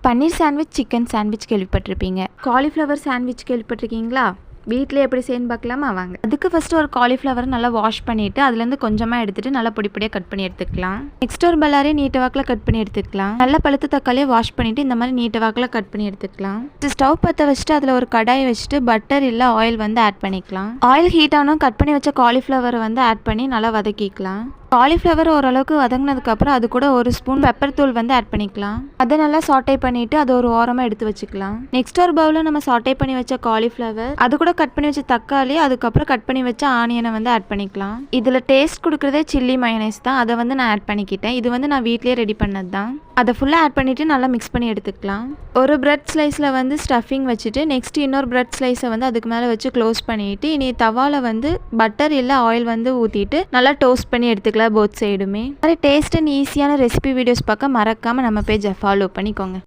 பன்னீர் sandwich, chicken sandwich கேள்விப்பட்டிருப்பீங்க. Cauliflower sandwich கேள்விப்பட்டிருக்கீங்களா? வீட்டிலே எப்படி செய்யணும்னு பார்க்கலாமா வாங்க. அதுக்கு ஃபஸ்ட்டு ஒரு காலிஃப்ளவரை நல்லா வாஷ் பண்ணிவிட்டு அதுலேருந்து கொஞ்சமாக எடுத்துகிட்டு நல்லா பொடி பொடியாக கட் பண்ணி எடுத்துக்கலாம். நெக்ஸ்ட் ஒரு பல்லாரியை நீட்ட வாக்கில் கட் பண்ணி எடுத்துக்கலாம். நல்லா பழுத்த தக்காளியை வாஷ் பண்ணிவிட்டு இந்த மாதிரி நீட்ட வாக்கில் கட் பண்ணி எடுத்துக்கலாம். ஸ்டவ் பற்ற வச்சுட்டு அதில் ஒரு கடாயை வச்சுட்டு பட்டர் இல்லை ஆயில் வந்து ஆட் பண்ணிக்கலாம். ஆயில் ஹீட் ஆனால் கட் பண்ணி வச்ச காலிஃப்ளவரை வந்து ஆட் பண்ணி நல்லா வதக்கிக்கலாம். காலிஃப்ளவர் ஓரளவுக்கு வதங்கினதுக்கப்புறம் அது கூட ஒரு ஸ்பூன் பெப்பர் தூள் வந்து ஆட் பண்ணிக்கலாம். அதை நல்லா சாட்டே பண்ணிவிட்டு அதை ஒரு ஓரமாக எடுத்து வச்சுக்கலாம். நெக்ஸ்ட் ஒரு பவுலில் நம்ம சாட்டே பண்ணி வச்ச காலிஃப்ளவர், அது கூட கட் பண்ணி வச்ச தக்காளி, அதுக்கப்புறம் கட் பண்ணி வச்ச ஆனியனை வந்து ஆட் பண்ணிக்கலாம். இதில் டேஸ்ட் கொடுக்குறதே சில்லி மயோனைஸ் தான். அதை வந்து நான் ஆட் பண்ணிக்கிட்டேன். இது வந்து நான் வீட்லேயே ரெடி பண்ணது தான். அதை ஃபுல்லாக ஆட் பண்ணிவிட்டு நல்லா மிக்ஸ் பண்ணி எடுத்துக்கலாம். ஒரு பிரெட் ஸ்லைஸில் வந்து ஸ்டஃபிங் வச்சுட்டு நெக்ஸ்ட் இன்னொரு பிரெட் ஸ்லைஸை வந்து அதுக்கு மேலே வச்சு க்ளோஸ் பண்ணிவிட்டு இனி தவாவில் வந்து பட்டர் இல்லை ஆயில் வந்து ஊற்றிட்டு நல்லா டோஸ்ட் பண்ணி எடுத்துக்கலாம் போத் சைடுமே. மாதிரி டேஸ்ட் அண்ட் ஈஸியான ரெசிபி வீடியோஸ் பார்க்க மறக்காமல் நம்ம பேஜை ஃபாலோ பண்ணிக்கோங்க.